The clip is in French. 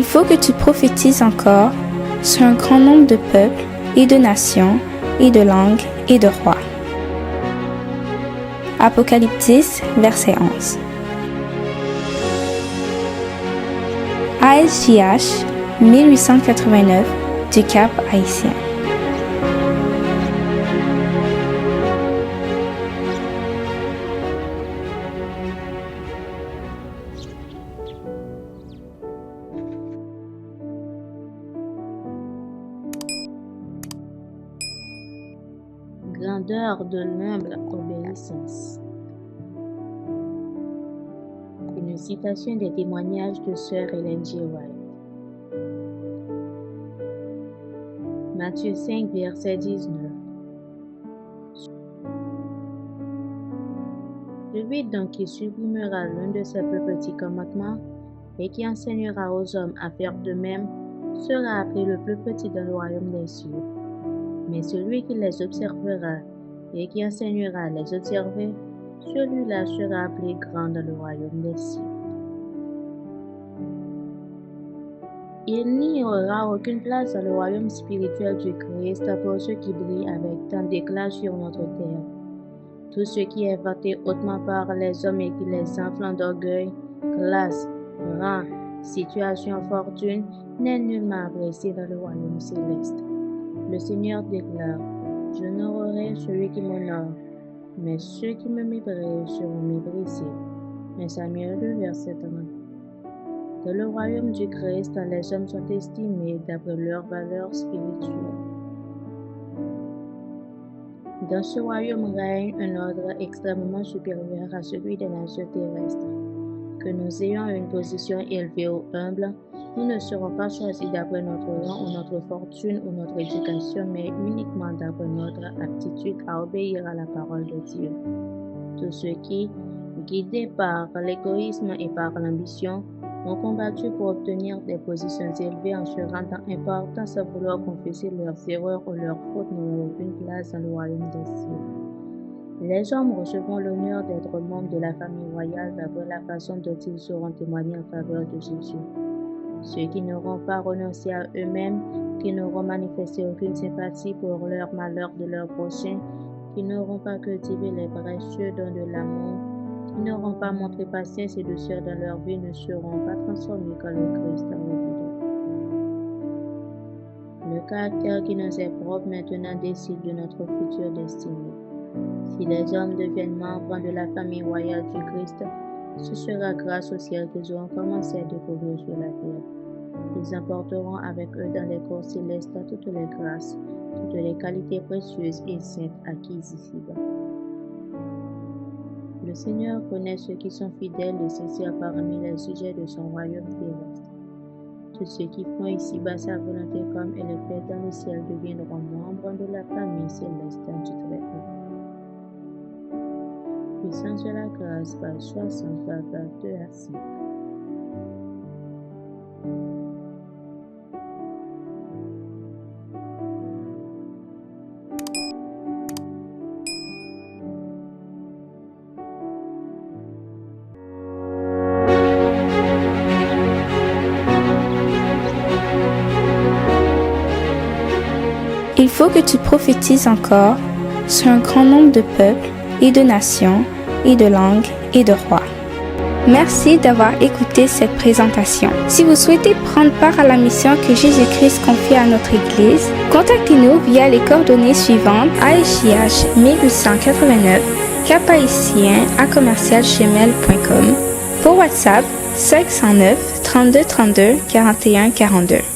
faut que tu prophétises encore sur un grand nombre de peuples et de nations et de langues et de rois. Apocalypse 10, verset 11. ASJH 1889 du Cap Haïtien. Grandeur de l'humble obéissance. Une citation des témoignages de Sœur Ellen G. White. Matthieu 5, verset 19. Celui donc qui supprimera l'un de ces plus petits commandements et qui enseignera aux hommes à faire de même sera appelé le plus petit dans le royaume des cieux. Mais celui qui les observera et qui enseignera à les observer, celui-là sera appelé grand dans le royaume des cieux. Il n'y aura aucune place dans le royaume spirituel du Christ pour ceux qui brillent avec tant d'éclat sur notre terre. Tout ce qui est vanté hautement par les hommes et qui les enflamme d'orgueil, classe, rang, situation, fortune, n'est nullement apprécié dans le royaume céleste. Le Seigneur déclare: « Je n'honorerai celui qui m'honore, mais ceux qui me méprisent seront méprisés. » 1 Samuel 2, verset 30. Dans le royaume du Christ, les hommes sont estimés d'après leur valeur spirituelle. Dans ce royaume règne un ordre extrêmement supérieur à celui des nations terrestres. Que nous ayons une position élevée ou humble, nous ne serons pas choisis d'après notre rang ou notre fortune ou notre éducation, mais uniquement d'après notre aptitude à obéir à la parole de Dieu. Tous ceux qui, guidés par l'égoïsme et par l'ambition, ont combattu pour obtenir des positions élevées en se rendant importants sans vouloir confesser leurs erreurs ou leurs fautes n'auront aucune place dans le royaume des cieux. Les hommes recevront l'honneur d'être membres de la famille royale d'après la façon dont ils sauront témoigner en faveur de Jésus. Ceux qui n'auront pas renoncé à eux-mêmes, qui n'auront manifesté aucune sympathie pour leur malheur de leur prochain, qui n'auront pas cultivé les précieux dons de l'amour, qui n'auront pas montré patience et douceur dans leur vie ne seront pas transformés quand le Christ reviendra. Le caractère qui nous est propre maintenant décide de notre future destinée. Si les hommes deviennent membres de la famille royale du Christ, ce sera grâce au ciel qu'ils auront commencé à découvrir sur la terre. Ils emporteront avec eux dans les corps célestes toutes les grâces, toutes les qualités précieuses et saintes acquises ici-bas. Le Seigneur connaît ceux qui sont fidèles et sincères parmi les sujets de son royaume terrestre. Tous ceux qui font ici-bas sa volonté comme elle est faite dans le ciel deviendront membres de la famille céleste du Très-Haut. Puissance de la grâce, page 60, paragraphe 2 à 5. Il faut que tu prophétises encore sur un grand nombre de peuples et de nations et de langues et de rois. Merci d'avoir écouté cette présentation. Si vous souhaitez prendre part à la mission que Jésus-Christ confie à notre Église, contactez-nous via les coordonnées suivantes: ASJH 1889 caphaïtien@gmail.com, pour WhatsApp 509 32 32 41 42.